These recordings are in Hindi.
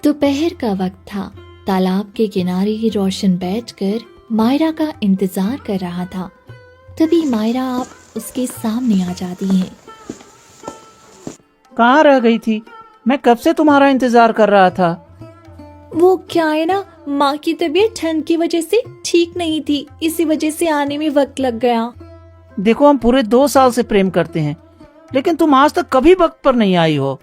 दोपहर का वक्त था। तालाब के किनारे रोशन बैठकर मायरा का इंतजार कर रहा था। तभी मायरा आप उसके सामने आ जाती है। कहाँ रह गई थी? मैं कब से तुम्हारा इंतजार कर रहा था। वो क्या है ना, माँ की तबीयत ठंड की वजह से ठीक नहीं थी, इसी वजह से आने में वक्त लग गया। देखो, हम पूरे 2 साल से प्रेम करते हैं, लेकिन तुम आज तक कभी वक्त पर नहीं आई हो।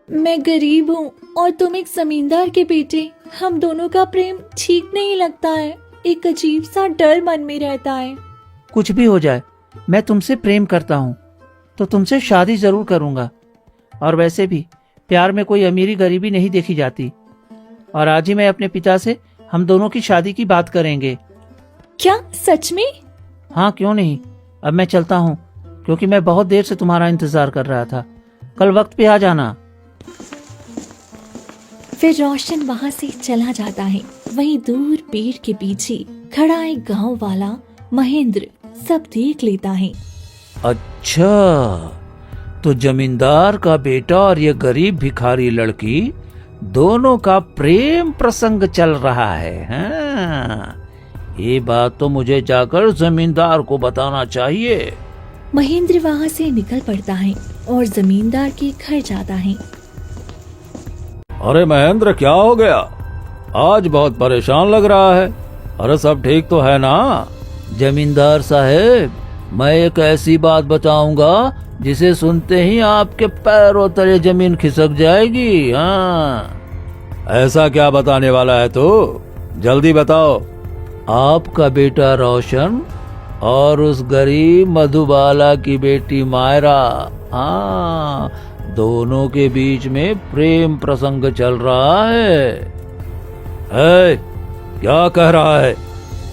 मैं गरीब हूँ और तुम एक जमींदार के बेटे। हम दोनों का प्रेम ठीक नहीं लगता है। एक अजीब सा डर मन में रहता है। कुछ भी हो जाए, मैं तुमसे प्रेम करता हूँ तो तुमसे शादी जरूर करूंगा। और वैसे भी प्यार में कोई अमीरी गरीबी नहीं देखी जाती। और आज ही मैं अपने पिता से हम दोनों की शादी की बात करेंगे। क्या सच में? हाँ, क्यों नहीं। अब मैं चलता हूँ, क्योंकि मैं बहुत देर से तुम्हारा इंतजार कर रहा था। कल वक्त पे आ जाना। फिर रोशन वहाँ से चला जाता है। वहीं दूर पेड़ के पीछे खड़ा एक गांव वाला महेंद्र सब देख लेता है। अच्छा, तो जमींदार का बेटा और ये गरीब भिखारी लड़की दोनों का प्रेम प्रसंग चल रहा है। हाँ, ये बात तो मुझे जाकर जमींदार को बताना चाहिए। महेंद्र वहाँ से निकल पड़ता है और जमींदार के घर जाता है। अरे महेंद्र, क्या हो गया? आज बहुत परेशान लग रहा है। अरे सब ठीक तो है ना? जमींदार साहब, मैं एक ऐसी बात बताऊंगा जिसे सुनते ही आपके पैरों तले जमीन खिसक जाएगी। हाँ, ऐसा क्या बताने वाला है तू? जल्दी बताओ। आपका बेटा रोशन और उस गरीब मधुबाला की बेटी मायरा, हाँ, दोनों के बीच में प्रेम प्रसंग चल रहा है। क्या कह रहा है?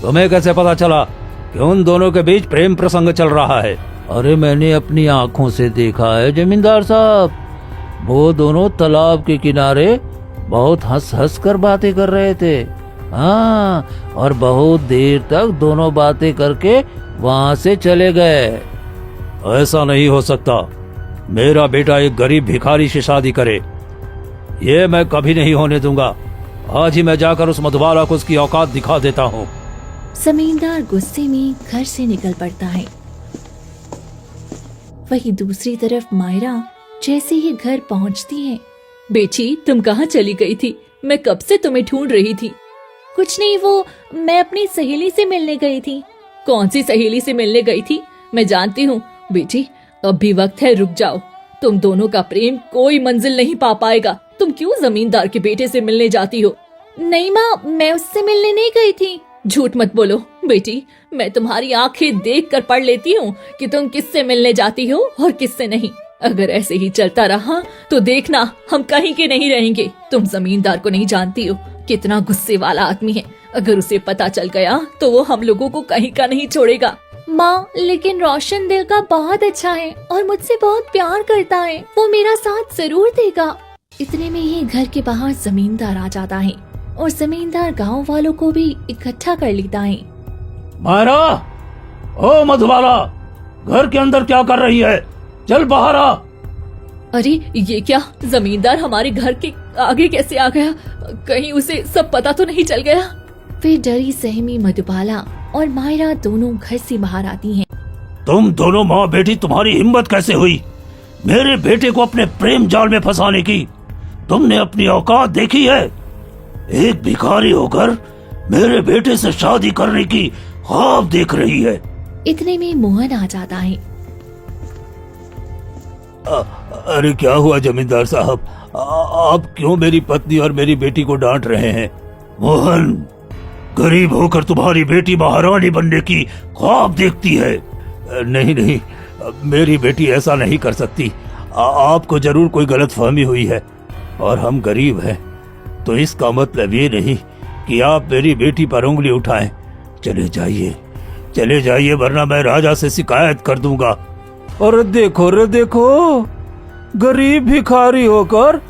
तुम्हें कैसे पता चला कि उन दोनों के बीच प्रेम प्रसंग चल रहा है? अरे, मैंने अपनी आंखों से देखा है जमींदार साहब। वो दोनों तालाब के किनारे बहुत हंस हंस कर बातें कर रहे थे। हाँ, और बहुत देर तक दोनों बातें करके वहाँ से चले गए। ऐसा नहीं हो सकता। मेरा बेटा एक गरीब भिखारी से शादी करे, ये मैं कभी नहीं होने दूंगा। आज ही मैं जाकर उस मधुबाला को उसकी औकात दिखा देता हूँ। जमींदार गुस्से में घर से निकल पड़ता है। वहीं दूसरी तरफ मायरा जैसे ही घर पहुंचती है। बेटी, तुम कहाँ चली गई थी? मैं कब से तुम्हें ढूंढ रही थी। कुछ नहीं, वो मैं अपनी सहेली से मिलने गई थी। कौन सी सहेली से मिलने गई थी? मैं जानती हूँ। बेटी, अब भी वक्त है, रुक जाओ। तुम दोनों का प्रेम कोई मंजिल नहीं पा पाएगा। तुम क्यों जमींदार के बेटे से मिलने जाती हो? नहीं माँ, मैं उससे मिलने नहीं गई थी। झूठ मत बोलो बेटी, मैं तुम्हारी आंखें देखकर पढ़ लेती हूँ कि तुम किससे मिलने जाती हो और किससे नहीं। अगर ऐसे ही चलता रहा तो देखना, हम कहीं के नहीं रहेंगे। तुम जमींदार को नहीं जानती हो, कितना गुस्से वाला आदमी है। अगर उसे पता चल गया तो वो हम लोगों को कहीं का नहीं छोड़ेगा। माँ, लेकिन रोशन दिल का बहुत अच्छा है और मुझसे बहुत प्यार करता है। वो मेरा साथ जरूर देगा। इतने में ही घर के बाहर जमींदार आ जाता है और जमींदार गांव वालों को भी इकट्ठा कर लेता है। मायरा, ओ मधुबाला, घर के अंदर क्या कर रही है? चल बाहर आ। अरे ये क्या, जमींदार हमारे घर के आगे कैसे आ गया? कहीं उसे सब पता तो नहीं चल गया? फिर डरी सहमी मधुबाला और मायरा दोनों घर से बाहर आती हैं। तुम दोनों माँ बेटी, तुम्हारी हिम्मत कैसे हुई मेरे बेटे को अपने प्रेम जाल में फंसाने की? तुमने अपनी औकात देखी है? एक भिखारी होकर मेरे बेटे से शादी करने की ख्वाब देख रही है। इतने में मोहन आ जाता है। अरे क्या हुआ जमींदार साहब? आप क्यों मेरी पत्नी और मेरी बेटी को डांट रहे हैं? मोहन, गरीब होकर तुम्हारी बेटी महारानी बनने की ख्वाब देखती है। नहीं नहीं, मेरी बेटी ऐसा नहीं कर सकती। आपको जरूर कोई गलतफहमी हुई है। और हम गरीब हैं तो इसका मतलब ये नहीं कि आप मेरी बेटी पर उंगली उठाएं। चले जाइए, वरना मैं राजा से शिकायत कर दूंगा। और देखो रे देखो, गरीब भिखारी होकर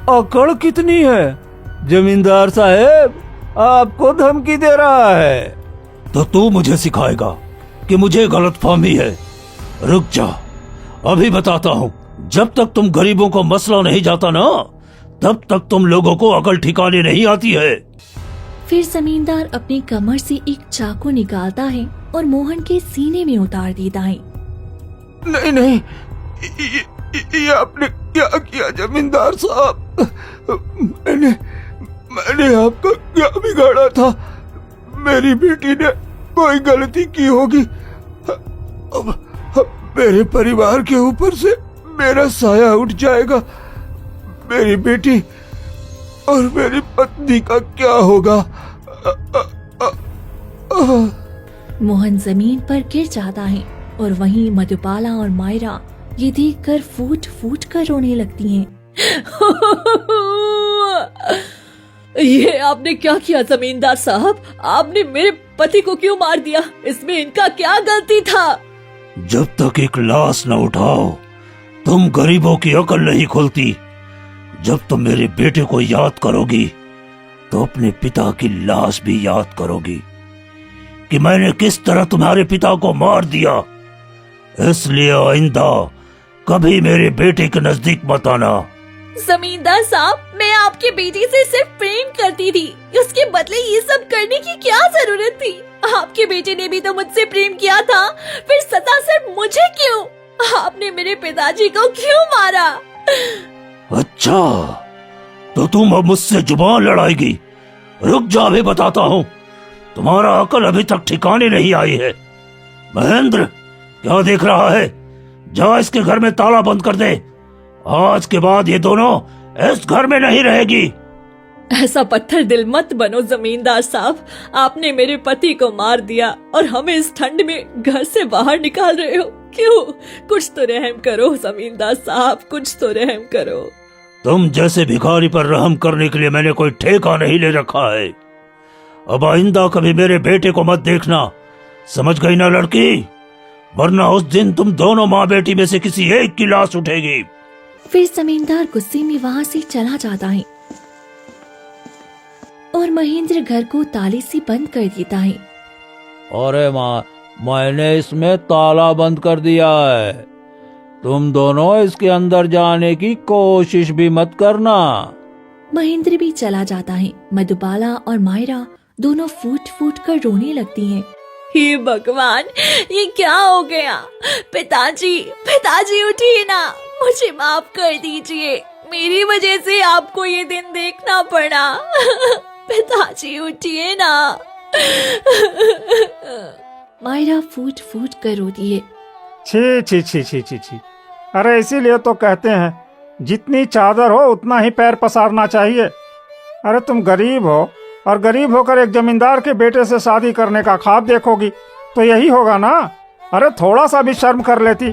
अकड़ कितनी है। जमींदार साहब आपको धमकी दे रहा है। तो तू मुझे सिखाएगा कि मुझे गलतफहमी है? रुक जा, अभी बताता हूँ। जब तक तुम गरीबों का मसला नहीं जाता ना, तब तक तुम लोगों को अकल ठिकाने नहीं आती है। फिर जमींदार अपनी कमर से एक चाकू निकालता है और मोहन के सीने में उतार देता है। नहीं नहीं, ये आपने क्या किया जमींदार साहब? मैंने आपका क्या बिगाड़ा था? मेरी बेटी ने कोई गलती की होगी। अब मेरे परिवार के ऊपर से मेरा साया उठ जाएगा। मेरी बेटी और मेरी पत्नी का क्या होगा? मोहन जमीन पर गिर जाता है और वहीं मधुबाला और मायरा ये देखकर फूट फूट कर रोने लगती हैं। ये आपने क्या किया जमींदार साहब? आपने मेरे पति को क्यों मार दिया? इसमें इनका क्या गलती था? जब तक एक लाश न उठाओ तुम गरीबों की अकल नहीं खुलती। जब तुम मेरे बेटे को याद करोगी तो अपने पिता की लाश भी याद करोगी कि मैंने किस तरह तुम्हारे पिता को मार दिया। इसलिए आइंदा कभी मेरे बेटे के नजदीक मत आना। जमींदार साहब, मैं आपकी बेटी से सिर्फ प्रेम करती थी, उसके बदले ये सब करने की क्या जरूरत थी? आपके बेटे ने भी तो मुझसे प्रेम किया था, फिर सजा सिर्फ मुझे क्यों? आपने मेरे पिताजी को क्यों मारा? अच्छा, तो तुम अब मुझसे जुबान लड़ाएगी? रुक जा, अभी बताता हूँ। तुम्हारा अकल अभी तक ठिकाने नहीं आई है। महेंद्र, क्या देख रहा है? जा इसके घर में ताला बंद कर दे। आज के बाद ये दोनों इस घर में नहीं रहेगी। ऐसा पत्थर दिल मत बनो जमींदार साहब। आपने मेरे पति को मार दिया और हमें इस ठंड में घर से बाहर निकाल रहे हो। क्यों? कुछ तो रहम करो जमींदार साहब, कुछ तो रहम करो। तुम जैसे भिखारी पर रहम करने के लिए मैंने कोई ठेका नहीं ले रखा है। अब आइंदा कभी मेरे बेटे को मत देखना, समझ गई ना लड़की? वरना उस दिन तुम दोनों माँ बेटी में से किसी एक की लाश उठेगी। फिर जमींदार गुस्से में वहाँ से चला जाता है और महेंद्र घर को ताले से बंद कर देता है। अरे माँ, मैंने इसमें ताला बंद कर दिया है। तुम दोनों इसके अंदर जाने की कोशिश भी मत करना। महेंद्र भी चला जाता है। मधुबाला और मायरा दोनों फूट फूट कर रोने लगती हैं। हे भगवान, ये क्या हो गया? पिताजी, पिताजी उठिए ना, मुझे माफ कर दीजिए। मेरी वजह से आपको ये दिन देखना पड़ा। पिताजी उठिए ना। मायरा फूट फूट कर रोती है। छी छी छी छी छी छी। अरे इसीलिए तो कहते हैं जितनी चादर हो उतना ही पैर पसारना चाहिए। अरे तुम गरीब हो और गरीब होकर एक जमींदार के बेटे से शादी करने का ख्वाब देखोगी तो यही होगा ना। अरे थोड़ा सा भी शर्म कर लेती,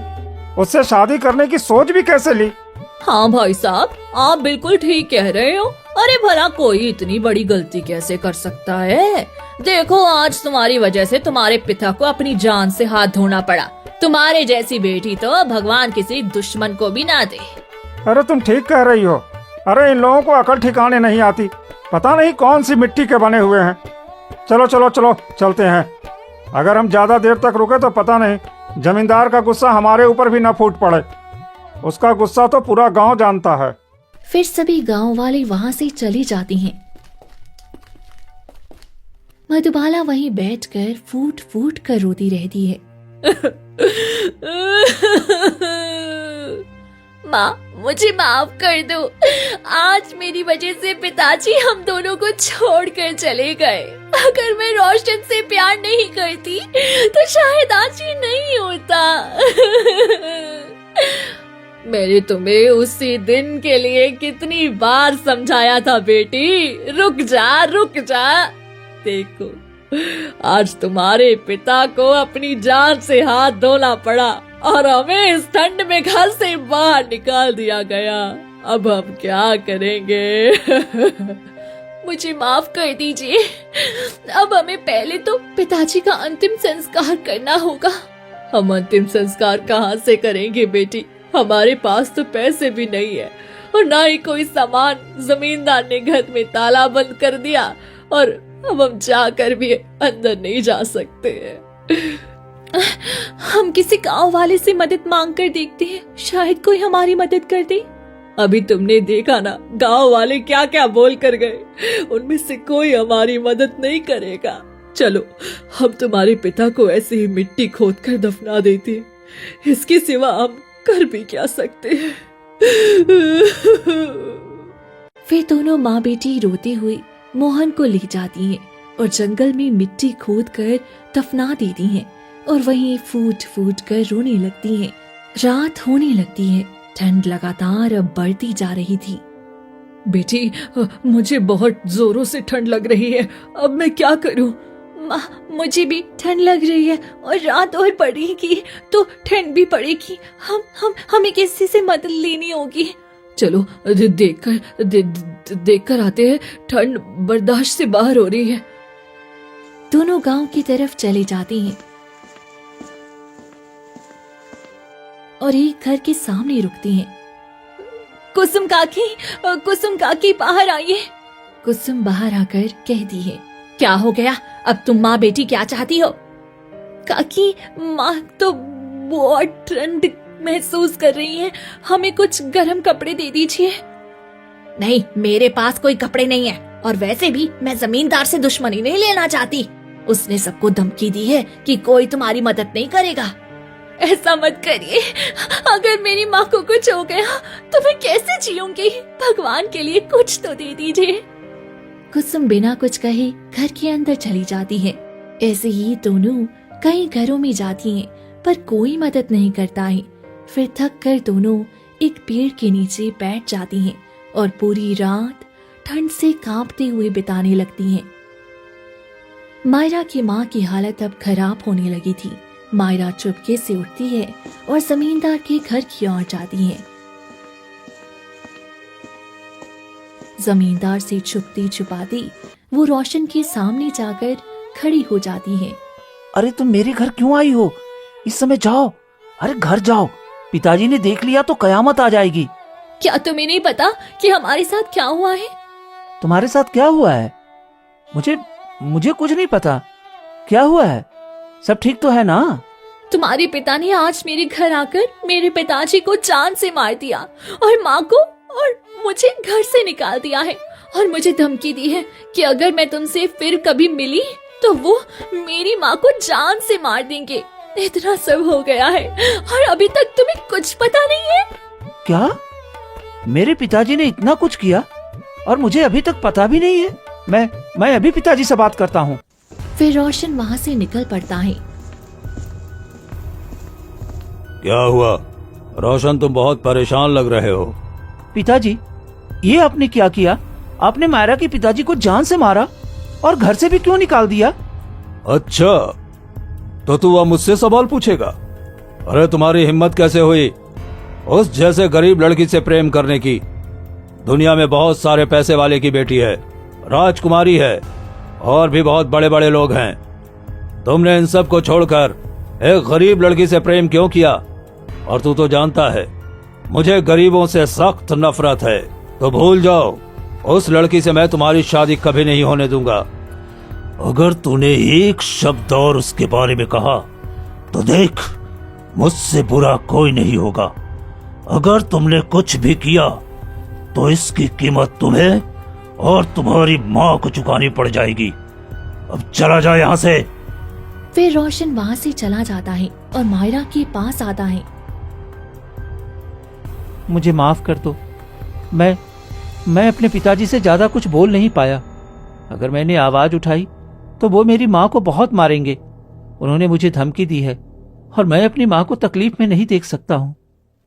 उससे शादी करने की सोच भी कैसे ली? हाँ भाई साहब, आप बिल्कुल ठीक कह रहे हो। अरे भला कोई इतनी बड़ी गलती कैसे कर सकता है? देखो, आज तुम्हारी वजह से तुम्हारे पिता को अपनी जान से हाथ धोना पड़ा। तुम्हारे जैसी बेटी तो भगवान किसी दुश्मन को भी ना दे। अरे तुम ठीक कह रही हो। अरे इन लोगों को अकल ठिकाने नहीं आती, पता नहीं कौन सी मिट्टी के बने हुए हैं। चलो चलो चलो चलते हैं। अगर हम ज्यादा देर तक रुके तो पता नहीं जमींदार का गुस्सा हमारे ऊपर भी न फूट पड़े। उसका गुस्सा तो पूरा गांव जानता है। फिर सभी गांव वाले वहाँ से चली जाती हैं। मधुबाला वहीं बैठकर फूट फूट कर रोती रहती है। माँ, मुझे माफ कर दो। आज मेरी वजह से पिताजी हम दोनों को छोड़कर चले गए। अगर मैं रोशन से प्यार नहीं करती तो शायद आज ये नहीं होता। मैंने तुम्हें उसी दिन के लिए कितनी बार समझाया था बेटी, रुक जा रुक जा। देखो, आज तुम्हारे पिता को अपनी जान से हाथ धोना पड़ा और हमें इस ठंड में घर से बाहर निकाल दिया गया। अब हम क्या करेंगे? मुझे माफ कर दीजिए। अब हमें पहले तो पिताजी का अंतिम संस्कार करना होगा। हम अंतिम संस्कार कहाँ से करेंगे बेटी? हमारे पास तो पैसे भी नहीं है और ना ही कोई सामान। जमींदार ने घर में ताला बंद कर दिया और अब हम जाकर भी अंदर नहीं जा सकते हैं। हम किसी गांव वाले से मदद मांग कर देखते हैं, शायद कोई हमारी मदद कर दे। अभी तुमने देखा ना, गांव वाले क्या क्या बोल कर गए। उनमें से कोई हमारी मदद नहीं करेगा। चलो, हम तुम्हारे पिता को ऐसे ही मिट्टी खोद कर दफना देते हैं। इसके सिवा हम कर भी क्या सकते हैं। वे दोनों माँ बेटी रोते हुए मोहन को ले जाती हैं और जंगल में मिट्टी खोद कर दफना देती हैं और वहीं फूट फूट कर रोने लगती हैं। रात होने लगती है। ठंड लगातार अब बढ़ती जा रही थी। बेटी, मुझे बहुत जोरों से ठंड लग रही है, अब मैं क्या करूं? माँ, मुझे भी ठंड लग रही है और रात और बढ़ेगी तो ठंड भी पड़ेगी। हमें किसी से मदद लेनी होगी। चलो देख कर आते हैं, ठंड बर्दाश्त से बाहर हो रही है। दोनों गांव की तरफ चले जाते हैं और एक घर के सामने रुकती हैं। कुसुम काकी बाहर आइए। कुसुम बाहर आकर कहती है, क्या हो गया? अब तुम माँ बेटी क्या चाहती हो? काकी, माँ तो बहुत ठंड महसूस कर रही है, हमें कुछ गर्म कपड़े दे दीजिए। नहीं, मेरे पास कोई कपड़े नहीं है और वैसे भी मैं जमींदार से दुश्मनी नहीं लेना चाहती। उसने सबको धमकी दी है कि कोई तुम्हारी मदद नहीं करेगा। ऐसा मत करिए, अगर मेरी माँ को कुछ हो गया तो मैं कैसे जीऊंगी? भगवान के लिए कुछ तो दे दीजिए। कुसुम बिना कुछ कहे घर के अंदर चली जाती है। ऐसे ही दोनों कई घरों में जाती हैं पर कोई मदद नहीं करता है। फिर थक कर दोनों एक पेड़ के नीचे बैठ जाती हैं और पूरी रात ठंड से कांपते हुए बिताने लगती हैं। मायरा की माँ की हालत अब खराब होने लगी थी। मायरा चुपके से उठती है और जमींदार के घर की ओर जाती है। जमींदार से छुपती छुपाती वो रोशन के सामने जाकर खड़ी हो जाती है। अरे तुम मेरे घर क्यों आई हो? इस समय जाओ, अरे घर जाओ, पिताजी ने देख लिया तो कयामत आ जाएगी। क्या तुम्हें नहीं पता कि हमारे साथ क्या हुआ है? तुम्हारे साथ क्या हुआ है? मुझे कुछ नहीं पता। क्या हुआ है? सब ठीक तो है ना? तुम्हारे पिता ने आज मेरे घर आकर मेरे पिताजी को जान से मार दिया और माँ को और मुझे घर से निकाल दिया है और मुझे धमकी दी है कि अगर मैं तुमसे फिर कभी मिली तो वो मेरी माँ को जान से मार देंगे। इतना सब हो गया है और अभी तक तुम्हें कुछ पता नहीं है। क्या? मेरे पिताजी ने इतना कुछ किया और मुझे अभी तक पता भी नहीं है? मैं अभी पिताजी से बात करता हूँ। फिर रोशन वहाँ से निकल पड़ता है। क्या हुआ रोशन, तुम बहुत परेशान लग रहे हो। पिताजी, ये आपने क्या किया? आपने मायरा के पिताजी को जान से मारा और घर से भी क्यों निकाल दिया? अच्छा, तो तू अब मुझसे सवाल पूछेगा? अरे तुम्हारी हिम्मत कैसे हुई उस जैसे गरीब लड़की से प्रेम करने की? दुनिया में बहुत सारे पैसे वाले की बेटी है, राजकुमारी है और भी बहुत बड़े बड़े लोग हैं। तुमने इन सब को छोड़कर एक गरीब लड़की से प्रेम क्यों किया? और तू तो जानता है मुझे गरीबों से सख्त नफरत है। तो भूल जाओ, उस लड़की से मैं तुम्हारी शादी कभी नहीं होने दूंगा। अगर तूने एक शब्द और उसके बारे में कहा तो देख, मुझसे बुरा कोई नहीं होगा। अगर तुमने कुछ भी किया तो इसकी कीमत तुम्हें और तुम्हारी माँ को चुकानी पड़ जाएगी। अब चला जा यहाँ से। फिर रोशन वहाँ से चला जाता है और मायरा के पास आता है। मुझे माफ कर दो। मैं अपने पिताजी से ज्यादा कुछ बोल नहीं पाया। अगर मैंने आवाज उठाई तो वो मेरी माँ को बहुत मारेंगे। उन्होंने मुझे धमकी दी है और मैं अपनी माँ को तकलीफ में नहीं देख सकता हूँ।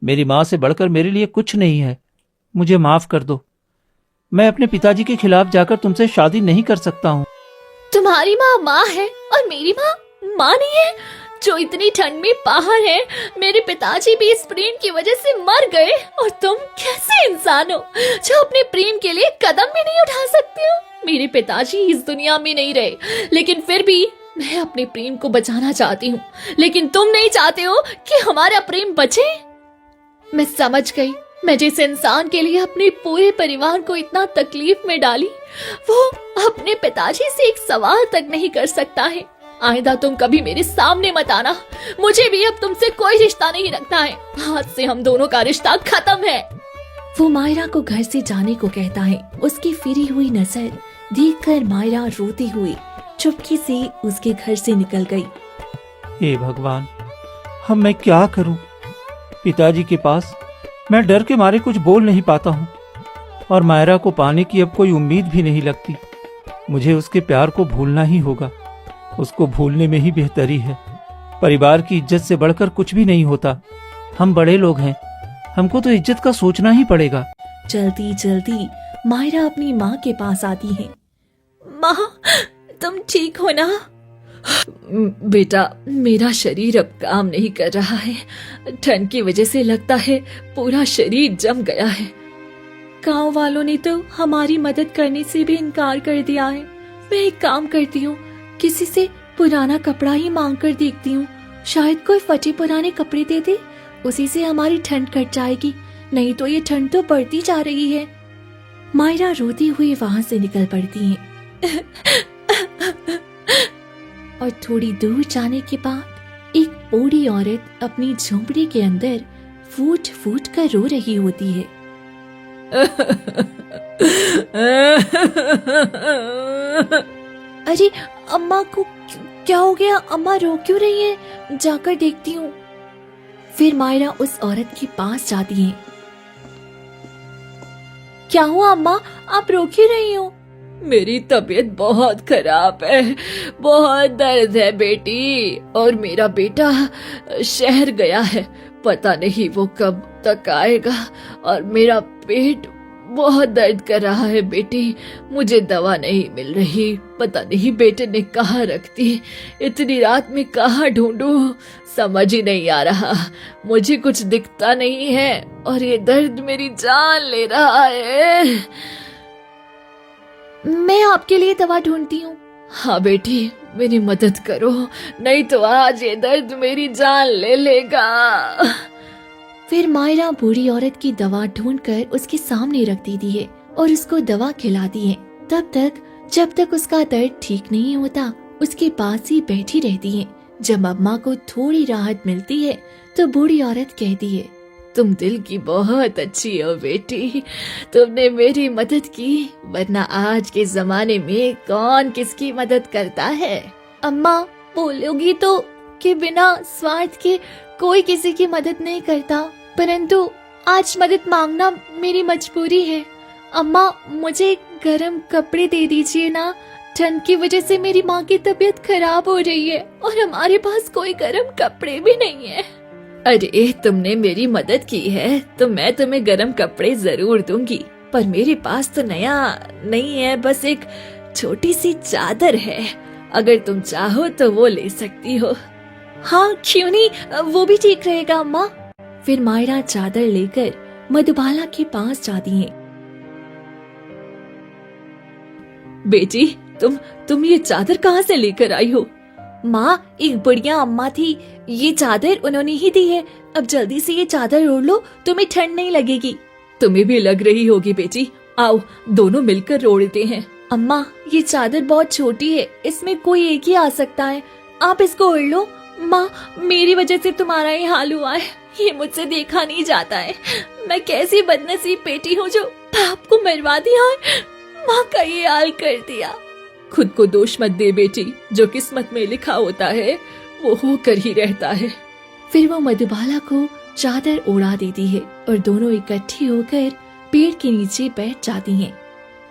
मेरी माँ से बढ़कर मेरे लिए कुछ नहीं है। मुझे माफ कर दो। मैं अपने पिताजी के खिलाफ जाकर तुमसे शादी नहीं कर सकता हूँ। तुम्हारी माँ माँ है और मेरी माँ माँ नहीं है जो इतनी ठंड में बाहर है। मेरे पिताजी भी इस प्रेम की वजह से मर गए और तुम कैसे इंसान हो जो अपने प्रेम के लिए कदम भी नहीं उठा सकते हो। मेरे पिताजी इस दुनिया में नहीं रहे, लेकिन फिर भी मैं अपने प्रेम को बचाना चाहती हूँ। लेकिन तुम नहीं चाहते हो कि हमारा प्रेम बचे। मैं समझ गई, मैं जिस इंसान के लिए अपने पूरे परिवार को इतना तकलीफ में डाली, वो अपने पिताजी से एक सवाल तक नहीं कर सकता है। आइंदा तुम कभी मेरे सामने मत आना। मुझे भी अब तुमसे कोई रिश्ता नहीं रखना है। आज से हम दोनों का रिश्ता खत्म है। वो मायरा को घर से जाने को कहता है। उसकी फिरी हुई नजर देखकर मायरा रोती हुई चुपके से उसके घर से निकल गई। हे भगवान, अब मैं क्या करूं? पिताजी के पास मैं डर के मारे कुछ बोल नहीं पाता हूं और मायरा को पाने की अब कोई उम्मीद भी नहीं लगती। मुझे उसके प्यार को भूलना ही होगा। उसको भूलने में ही बेहतरी है। परिवार की इज्जत से बढ़कर कुछ भी नहीं होता। हम बड़े लोग हैं, हमको तो इज्जत का सोचना ही पड़ेगा। जल्दी जल्दी मायरा अपनी माँ के पास आती है। माँ, तुम ठीक हो ना? बेटा, मेरा शरीर अब काम नहीं कर रहा है। ठंड की वजह से लगता है पूरा शरीर जम गया है। गांव वालों ने तो हमारी मदद करने से भी इनकार कर दिया है। मैं एक काम करती हूँ, किसी से पुराना कपड़ा ही मांग कर देखती हूँ। शायद कोई फटे पुराने कपड़े दे दे, उसी से हमारी ठंड कट जाएगी। नहीं तो ये ठंड तो बढ़ती जा रही है। मायरा रोती हुई वहां से निकल पड़ती है। और थोड़ी दूर जाने के बाद एक बूढ़ी औरत अपनी झोंपड़ी के अंदर फूट फूट कर रो रही होती है। अरे अम्मा को क्या हो गया? अम्मा रो क्यों रही है? जाकर देखती हूँ। फिर मायरा उस औरत के पास जाती है। क्या हुआ अम्मा, आप रो क्यों रही हो? मेरी तबीयत बहुत खराब है, बहुत दर्द है बेटी, और मेरा बेटा शहर गया है। पता नहीं वो कब तक आएगा, और मेरा पेट बहुत दर्द कर रहा है बेटी। मुझे दवा नहीं मिल रही। पता नहीं बेटे ने कहाँ रख दी। इतनी रात में कहाँ ढूंढूं, समझ ही नहीं आ रहा। मुझे कुछ दिखता नहीं है और ये दर्द मेरी जान ले रहा है। मैं आपके लिए दवा ढूंढती हूँ। हाँ बेटी, मेरी मदद करो, नहीं तो आज ये दर्द मेरी जान ले लेगा। फिर मायरा बूढ़ी औरत की दवा ढूंढकर उसके सामने रख देती है और उसको दवा खिलाती है। तब तक जब तक उसका दर्द ठीक नहीं होता, उसके पास ही बैठी रहती है। जब अम्मा को थोड़ी राहत मिलती है तो बूढ़ी औरत कहती है, तुम दिल की बहुत अच्छी हो बेटी, तुमने मेरी मदद की, वरना आज के जमाने में कौन किसकी मदद करता है। अम्मा, बोलोगी तो कि बिना स्वार्थ के कोई किसी की मदद नहीं करता, परंतु आज मदद मांगना मेरी मजबूरी है। अम्मा, मुझे गर्म कपड़े दे दीजिए ना। ठंड की वजह से मेरी माँ की तबीयत खराब हो रही है और हमारे पास कोई गर्म कपड़े भी नहीं है। अरे, तुमने मेरी मदद की है तो मैं तुम्हें गर्म कपड़े जरूर दूंगी, पर मेरे पास तो नया नहीं है, बस एक छोटी सी चादर है। अगर तुम चाहो तो वो ले सकती हो। हाँ, क्यों नहीं, वो भी ठीक रहेगा अम्मा। फिर मायरा चादर लेकर मधुबाला के पास जाती है। बेटी, तुम ये चादर कहाँ से लेकर आई हो? माँ, एक बढ़िया अम्मा थी, ये चादर उन्होंने ही दी है। अब जल्दी से ये चादर ओढ़ लो, तुम्हें ठंड नहीं लगेगी। तुम्हें भी लग रही होगी बेटी, आओ दोनों मिलकर ओढ़ते हैं। अम्मा, ये चादर बहुत छोटी है, इसमें कोई एक ही आ सकता है, आप इसको ओढ़ लो। माँ, मेरी वजह से तुम्हारा ये हाल हुआ है, ये मुझसे देखा नहीं जाता है। मैं कैसी बदनसीब बेटी हूँ जो बाप को मरवा दिया और माँ का ये हाल कर दिया। खुद को दोष मत दे बेटी, जो किस्मत में लिखा होता है वो होकर ही रहता है। फिर वो मधुबाला को चादर ओढ़ा देती है और दोनों इकट्ठी होकर पेड़ के नीचे बैठ जाती हैं।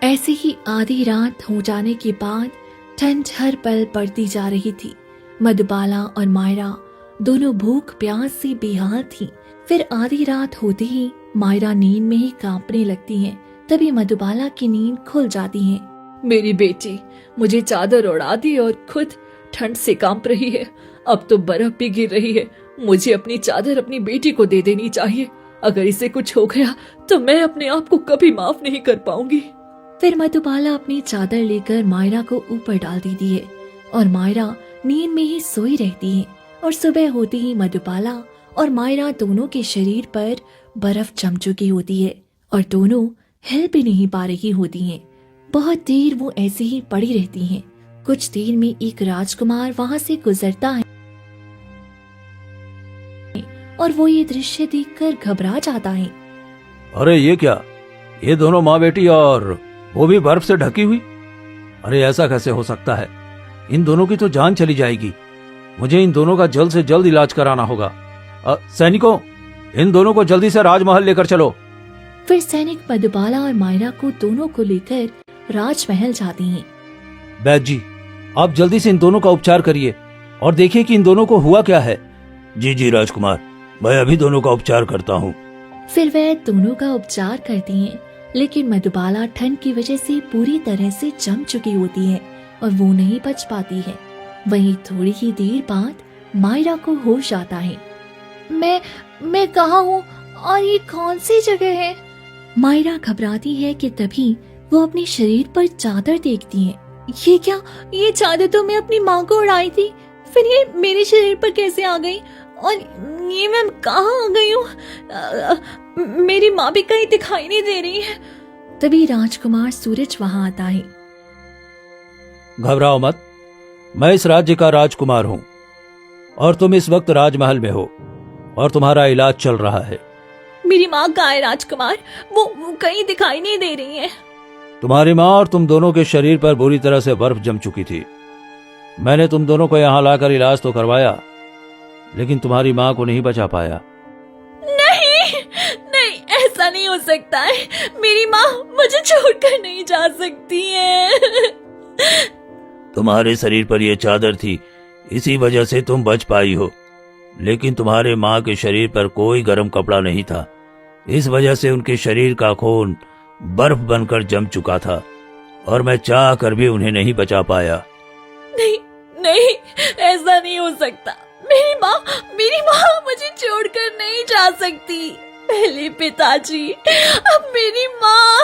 ऐसे ही आधी रात हो जाने के बाद ठंड हर पल बढ़ती जा रही थी। मधुबाला और मायरा दोनों भूख प्यास से बेहाल थीं। फिर आधी रात होते ही मायरा नींद में ही कांपने लगती हैं। तभी मधुबाला की नींद खुल जाती है। मेरी बेटी मुझे चादर उड़ा दी और खुद ठंड से कांप रही है। अब तो बर्फ भी गिर रही है। मुझे अपनी चादर अपनी बेटी को दे देनी चाहिए। अगर इसे कुछ हो गया तो मैं अपने आप को कभी माफ नहीं कर पाऊंगी। फिर मधुबाला अपनी चादर लेकर मायरा को ऊपर डाल देती है और मायरा नींद में ही सोई रहती है। और सुबह होते ही मधुबाला और मायरा दोनों के शरीर पर बर्फ जम चुकी होती है और दोनों हिल भी नहीं पा रही होती हैं। बहुत देर वो ऐसे ही पड़ी रहती हैं। कुछ देर में एक राजकुमार वहां से गुजरता है और वो ये दृश्य देखकर घबरा जाता है। अरे ये क्या, ये दोनों माँ बेटी और वो भी बर्फ से ढकी हुई। अरे ऐसा कैसे हो सकता है? इन दोनों की तो जान चली जाएगी। मुझे इन दोनों का जल्द से जल्द इलाज कराना होगा। सैनिकों, इन दोनों को जल्दी से राजमहल लेकर चलो। फिर सैनिक मधुबाला और मायरा को दोनों को लेकर राजमहल जाती हैं। बैद जी, आप जल्दी से इन दोनों का उपचार करिए और देखिए कि इन दोनों को हुआ क्या है। जी जी राजकुमार, मैं अभी दोनों का उपचार करता हूँ। फिर वह दोनों का उपचार करती हैं, लेकिन मधुबाला ठंड की वजह से पूरी तरह से जम चुकी होती है और वो नहीं बच पाती है। वहीं थोड़ी ही देर बाद मायरा को होश आता है। मैं कहाँ हूँ और ये कौन सी जगह है? मायरा घबराती है कि तभी वो अपने शरीर पर चादर देखती है। ये क्या? ये चादर तो मैं अपनी माँ को उड़ाई थी, फिर ये मेरे शरीर पर कैसे आ गई? और ये मैं कहाँ आ गई हूँ? मेरी माँ भी कहीं दिखाई नहीं दे रही है। तभी राजकुमार सूरज वहाँ आता है। घबराओ मत, मैं इस राज्य का राजकुमार हूँ और तुम इस वक्त राजमहल में हो और तुम्हारा इलाज चल रहा है। मेरी माँ कहाँ है राजकुमार? वो कहीं दिखाई नहीं दे रही है। तुम्हारी माँ और तुम दोनों के शरीर पर बुरी तरह से बर्फ जम चुकी थी। मैंने तुम दोनों को यहाँ लाकर इलाज तो करवाया, लेकिन तुम्हारी माँ को नहीं बचा पाया। नहीं नहीं, ऐसा नहीं हो सकता है। मेरी माँ मुझे छोड़कर नहीं जा सकती है। तुम्हारे शरीर पर यह चादर थी, इसी वजह से तुम बच पाई हो, लेकिन तुम्हारे माँ के शरीर पर कोई गर्म कपड़ा नहीं था। इस वजह से उनके शरीर का खून बर्फ बनकर जम चुका था और मैं चाह कर भी उन्हें नहीं बचा पाया। नहीं नहीं, ऐसा नहीं हो सकता। मेरी माँ मुझे छोड़कर नहीं जा सकती। पहले पिताजी, अब मेरी माँ।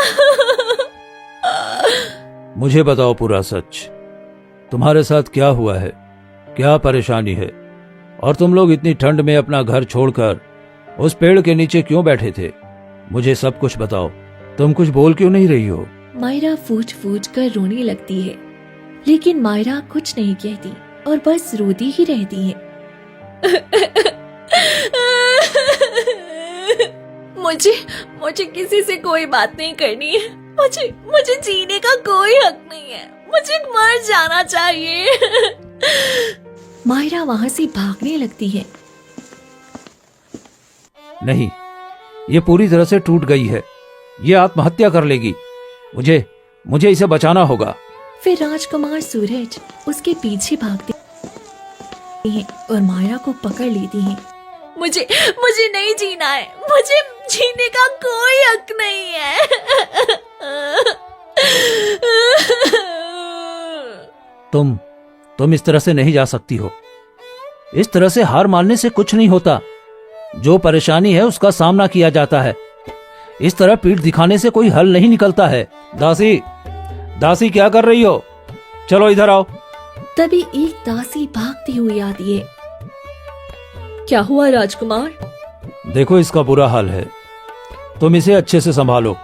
मुझे बताओ पूरा सच, तुम्हारे साथ क्या हुआ है, क्या परेशानी है, और तुम लोग इतनी ठंड में अपना घर छोड़कर उस पेड़ के नीचे क्यों बैठे थे? मुझे सब कुछ बताओ। तुम कुछ बोल क्यों नहीं रही हो? मायरा फूट फूट कर रोने लगती है, लेकिन मायरा कुछ नहीं कहती और बस रोती ही रहती है। मुझे किसी से कोई बात नहीं करनी है। मुझे जीने का कोई हक नहीं है। मुझे मर जाना चाहिए। मायरा वहाँ से भागने लगती है। नहीं, ये पूरी तरह से टूट गई है। ये आत्महत्या कर लेगी। मुझे इसे बचाना होगा। फिर राजकुमार सूरज उसके पीछे भागते हैं और मायरा को पकड़ लेती हैं। मुझे नहीं जीना है। मुझे जीने का कोई हक नहीं है। तुम इस तरह से नहीं जा सकती हो। इस तरह से हार मानने से कुछ नहीं होता। जो परेशानी है उसका सामना किया जाता है। इस तरह पीठ दिखाने से कोई हल नहीं निकलता है। दासी क्या कर रही हो? चलो इधर आओ। तभी एक दासी भागती हुई आती है। क्या हुआ राजकुमार? देखो, इसका बुरा हाल है। तुम इसे अच्छे से संभालो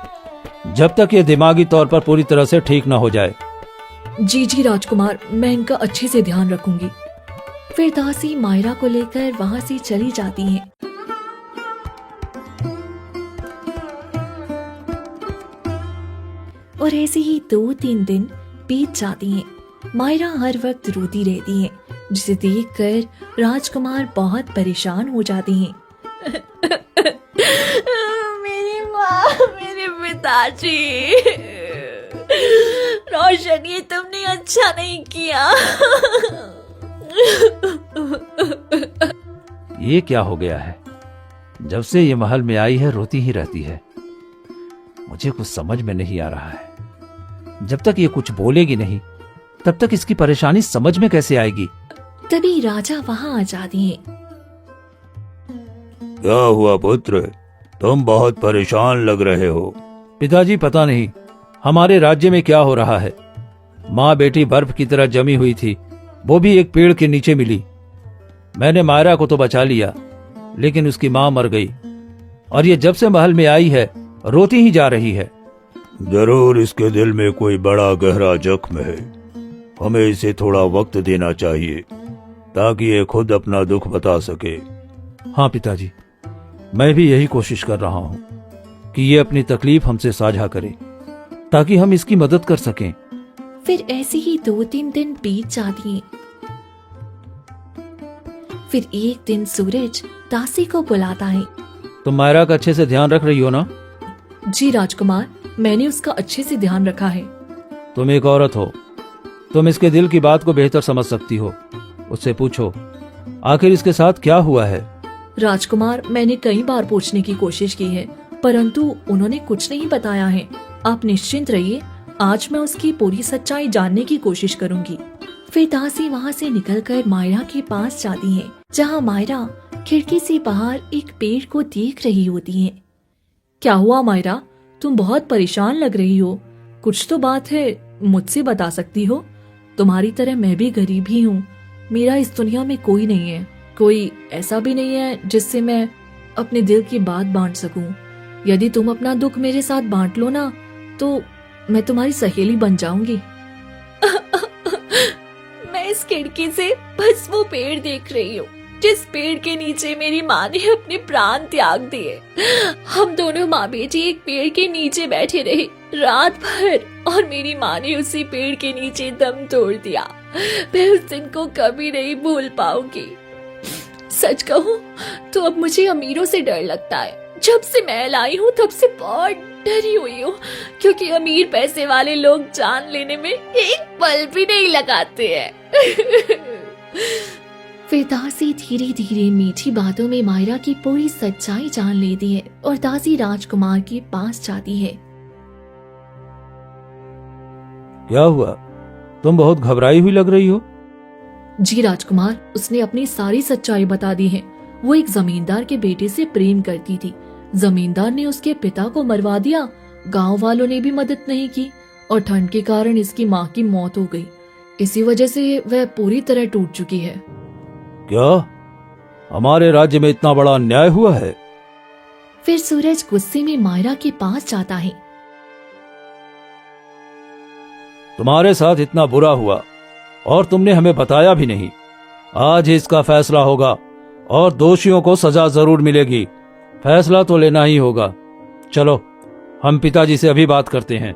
जब तक ये दिमागी तौर पर पूरी तरह से ठीक ना हो जाए। जी राजकुमार, मैं इनका अच्छे से ध्यान रखूंगी। फिर दासी मायरा को लेकर वहाँ से चली जाती है। और ऐसे ही 2-3 दिन बीत जाती हैं। मायरा हर वक्त रोती रहती है, जिसे देखकर राजकुमार बहुत परेशान हो जाते हैं। मेरी माँ, मेरे पिताजी। रोशन, ये तुमने अच्छा नहीं किया। ये क्या हो गया है? जब से ये महल में आई है रोती ही रहती है। मुझे कुछ समझ में नहीं आ रहा है। जब तक ये कुछ बोलेगी नहीं तब तक इसकी परेशानी समझ में कैसे आएगी? तभी राजा वहाँ आ जाते हैं। क्या हुआ पुत्र, तुम बहुत परेशान लग रहे हो। पिताजी, पता नहीं हमारे राज्य में क्या हो रहा है। माँ बेटी बर्फ की तरह जमी हुई थी, वो भी एक पेड़ के नीचे मिली। मैंने मायरा को तो बचा लिया, लेकिन उसकी माँ मर गई और ये जब से महल में आई है रोती ही जा रही है। जरूर इसके दिल में कोई बड़ा गहरा जख्म है। हमें इसे थोड़ा वक्त देना चाहिए ताकि ये खुद अपना दुख बता सके। हाँ पिताजी, मैं भी यही कोशिश कर रहा हूँ। कि ये अपनी तकलीफ हमसे साझा करे ताकि हम इसकी मदद कर सकें। फिर ऐसे ही 2-3 दिन बीत जाते हैं। फिर एक दिन सूरज दासी को बुलाता है। तुम मायरा का अच्छे से ध्यान रख रही हो ना? जी राजकुमार, मैंने उसका अच्छे से ध्यान रखा है। तुम एक औरत हो, तुम इसके दिल की बात को बेहतर समझ सकती हो। उससे पूछो आखिर इसके साथ क्या हुआ है। राजकुमार, मैंने कई बार पूछने की कोशिश की है, परंतु उन्होंने कुछ नहीं बताया है। आप निश्चिंत रहिए, आज मैं उसकी पूरी सच्चाई जानने की कोशिश करूंगी। फिर दासी वहाँ से निकलकर मायरा के पास जाती है, जहाँ मायरा खिड़की से बाहर एक पेड़ को देख रही होती है। क्या हुआ मायरा, तुम बहुत परेशान लग रही हो। कुछ तो बात है, मुझसे बता सकती हो? तुम्हारी तरह मैं भी गरीब ही हूँ। मेरा इस दुनिया में कोई नहीं है, कोई ऐसा भी नहीं है जिससे मैं अपने दिल की बात बांट सकूं। यदि तुम अपना दुख मेरे साथ बांट लो ना, तो मैं तुम्हारी सहेली बन जाऊंगी। मैं इस खिड़की से बस वो पेड़ देख रही हूँ जिस पेड़ के नीचे मेरी माँ ने अपने प्राण त्याग दिए। हम दोनों माँ बेटी एक पेड़ के नीचे बैठे रहे रात भर, और मेरी माँ ने उसी पेड़ के नीचे दम तोड़ दिया। मैं उस दिन को कभी नहीं भूल पाऊंगी। सच कहूँ तो अब मुझे अमीरों से डर लगता है। जब से मैं लाई हूँ तब से बहुत डरी हुई हूँ, क्योंकि अमीर पैसे वाले लोग जान लेने में एक पल भी नहीं लगाते हैं। फिर दासी धीरे धीरे मीठी बातों में मायरा की पूरी सच्चाई जान लेती है और दासी राजकुमार के पास जाती है। क्या हुआ, तुम बहुत घबराई हुई लग रही हो। जी राजकुमार, उसने अपनी सारी सच्चाई बता दी है। वो एक जमींदार के बेटे से प्रेम करती थी। जमींदार ने उसके पिता को मरवा दिया। गांव वालों ने भी मदद नहीं की और ठंड के कारण इसकी माँ की मौत हो गई। इसी वजह से वह पूरी तरह टूट चुकी है। क्या हमारे राज्य में इतना बड़ा अन्याय हुआ है? फिर सूरज गुस्से में मायरा के पास जाता है। तुम्हारे साथ इतना बुरा हुआ और तुमने हमें बताया भी नहीं। आज ही इसका फैसला होगा और दोषियों को सजा जरूर मिलेगी। फैसला तो लेना ही होगा। चलो हम पिताजी से अभी बात करते हैं।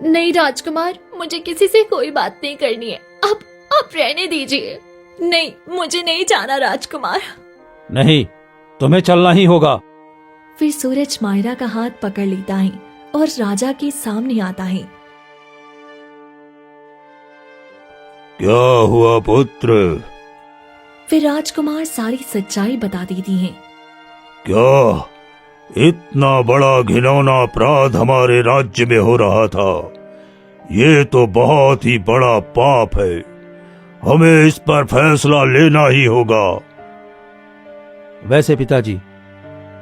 नहीं राजकुमार, मुझे किसी से कोई बात नहीं करनी है। आप रहने दीजिए। नहीं, मुझे नहीं जाना राजकुमार। नहीं, तुम्हें चलना ही होगा। फिर सूरज मायरा का हाथ पकड़ लेता है और राजा के सामने आता है। क्या हुआ पुत्र? फिर राजकुमार सारी सच्चाई बता देती हैं। क्या इतना बड़ा घिनौना अपराध हमारे राज्य में हो रहा था? ये तो बहुत ही बड़ा पाप है। हमें इस पर फैसला लेना ही होगा। वैसे पिताजी,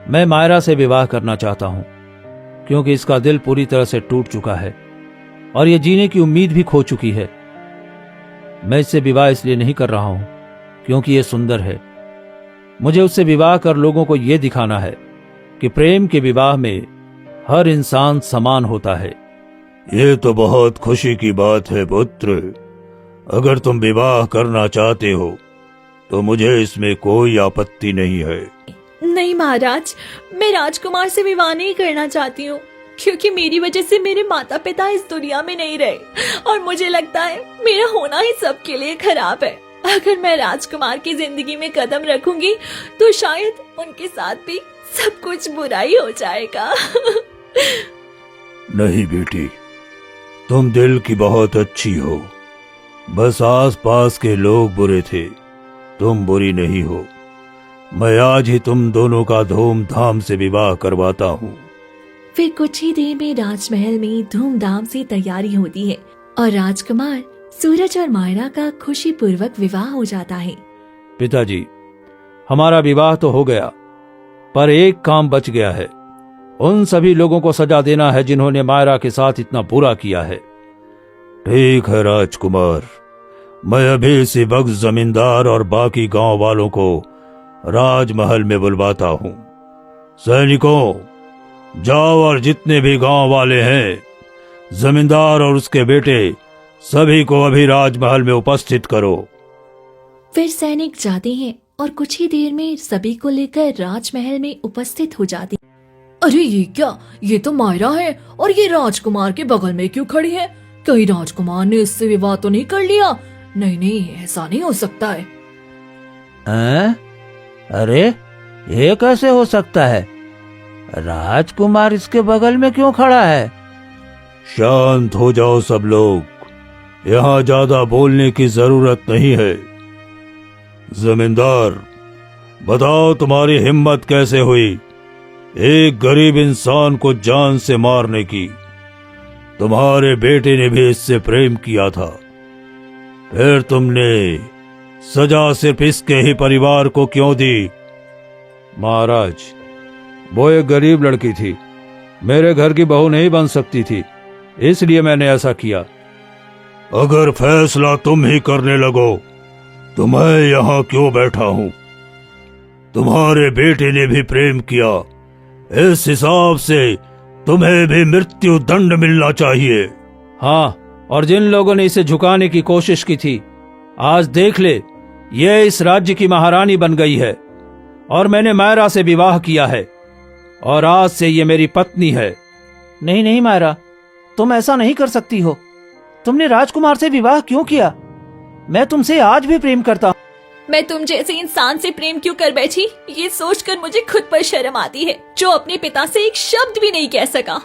मैं मायरा से विवाह करना चाहता हूं, क्योंकि इसका दिल पूरी तरह से टूट चुका है और ये जीने की उम्मीद भी खो चुकी है। मैं इससे विवाह इसलिए नहीं कर रहा हूं क्योंकि ये सुंदर है। मुझे उससे विवाह कर लोगों को ये दिखाना है कि प्रेम के विवाह में हर इंसान समान होता है। ये तो बहुत खुशी की बात है पुत्र। अगर तुम विवाह करना चाहते हो तो मुझे इसमें कोई आपत्ति नहीं है। नहीं महाराज, मैं राजकुमार से विवाह नहीं करना चाहती हूँ, क्योंकि मेरी वजह से मेरे माता पिता इस दुनिया में नहीं रहे और मुझे लगता है मेरा होना ही सबके लिए खराब है। अगर मैं राजकुमार की जिंदगी में कदम रखूंगी तो शायद उनके साथ भी सब कुछ बुरा ही हो जाएगा। नहीं बेटी, तुम दिल की बहुत अच्छी हो। बस आसपास के लोग बुरे थे, तुम बुरी नहीं हो। मैं आज ही तुम दोनों का धूमधाम से विवाह करवाता हूँ। फिर कुछ ही देर में राजमहल में धूमधाम से तैयारी होती है और राजकुमार सूरज और मायरा का खुशी पूर्वक विवाह हो जाता है। पिताजी, हमारा विवाह तो हो गया, पर एक काम बच गया है। उन सभी लोगों को सजा देना है जिन्होंने मायरा के साथ इतना बुरा किया है। ठीक है राजकुमार, मैं अभी इसी वक्त जमींदार और बाकी गांव वालों को राजमहल में बुलवाता हूँ। सैनिकों, जाओ और जितने भी गांव वाले हैं, जमींदार और उसके बेटे, सभी को अभी राजमहल में उपस्थित करो। फिर सैनिक जाते हैं और कुछ ही देर में सभी को लेकर राजमहल में उपस्थित हो जाते हैं। अरे ये क्या, ये तो मायरा है और ये राजकुमार के बगल में क्यों खड़ी है? कहीं राजकुमार ने इससे विवाह तो नहीं कर लिया? नहीं नहीं, ऐसा नहीं हो सकता है। हैं? अरे ये कैसे हो सकता है? राजकुमार इसके बगल में क्यों खड़ा है? शांत हो जाओ सब लोग, यहाँ ज्यादा बोलने की जरूरत नहीं है। जमींदार, बताओ तुम्हारी हिम्मत कैसे हुई एक गरीब इंसान को जान से मारने की? तुम्हारे बेटे ने भी इससे प्रेम किया था, फिर तुमने सजा सिर्फ इसके ही परिवार को क्यों दी? महाराज, वो एक गरीब लड़की थी, मेरे घर की बहू नहीं बन सकती थी, इसलिए मैंने ऐसा किया। अगर फैसला तुम ही करने लगो तो मैं यहाँ क्यों बैठा हूँ? तुम्हारे बेटे ने भी प्रेम किया, इस हिसाब से तुम्हें भी मृत्यु दंड मिलना चाहिए। हाँ, और जिन लोगों ने इसे झुकाने की कोशिश की थी, आज देख ले, ये इस राज्य की महारानी बन गई है और मैंने मायरा से विवाह किया है और आज से ये मेरी पत्नी है। नहीं नहीं मायरा, तुम ऐसा नहीं कर सकती हो। तुमने राजकुमार से विवाह क्यों किया? मैं तुमसे आज भी प्रेम करता हूँ। मैं तुम जैसे इंसान से प्रेम क्यों कर बैठी, ये सोचकर मुझे खुद पर शर्म आती है, जो अपने पिता से एक शब्द भी नहीं कह सका।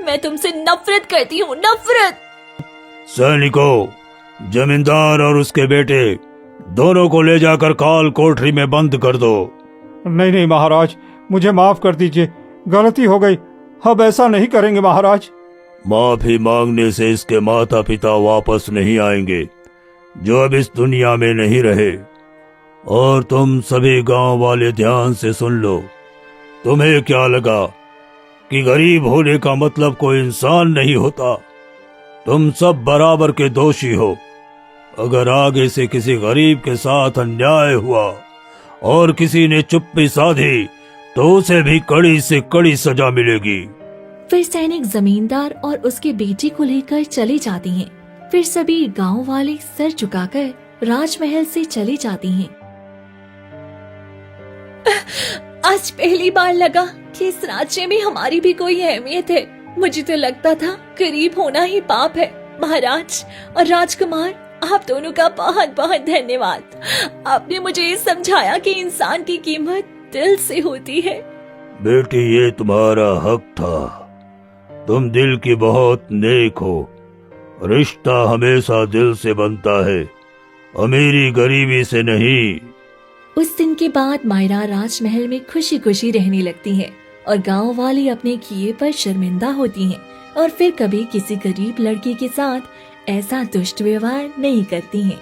मैं तुमसे नफरत करती हूँ, नफरत। सैनिकों, जमींदार और उसके बेटे दोनों को ले जाकर काल कोठरी में बंद कर दो। नहीं नहीं महाराज, मुझे माफ कर दीजिए, गलती हो गई, अब ऐसा नहीं करेंगे महाराज। माफी मांगने से इसके माता पिता वापस नहीं आएंगे, जो अब इस दुनिया में नहीं रहे। और तुम सभी गांव वाले ध्यान से सुन लो, तुम्हें क्या लगा कि गरीब होने का मतलब कोई इंसान नहीं होता? तुम सब बराबर के दोषी हो। अगर आगे से किसी गरीब के साथ अन्याय हुआ और किसी ने चुप्पी साधी तो उसे भी कड़ी से कड़ी सजा मिलेगी। फिर सैनिक जमींदार और उसके बेटे को लेकर चले जाती हैं। फिर सभी गांव वाले सर झुकाकर राजमहल से चले जाती हैं। आज पहली बार लगा कि इस राज्य में हमारी भी कोई अहमियत है। मुझे तो लगता था गरीब होना ही पाप है। महाराज और राजकुमार, आप दोनों का बहुत बहुत धन्यवाद। आपने मुझे ये समझाया कि इंसान की कीमत दिल से होती है। बेटी, ये तुम्हारा हक था। तुम दिल की बहुत नेक हो। रिश्ता हमेशा दिल से बनता है, अमीरी गरीबी से नहीं। उस दिन के बाद मायरा राजमहल में खुशी खुशी रहने लगती है और गांव वाले अपने किए पर शर्मिंदा होती हैं और फिर कभी किसी गरीब लड़की के साथ ऐसा दुष्ट व्यवहार नहीं करती हैं।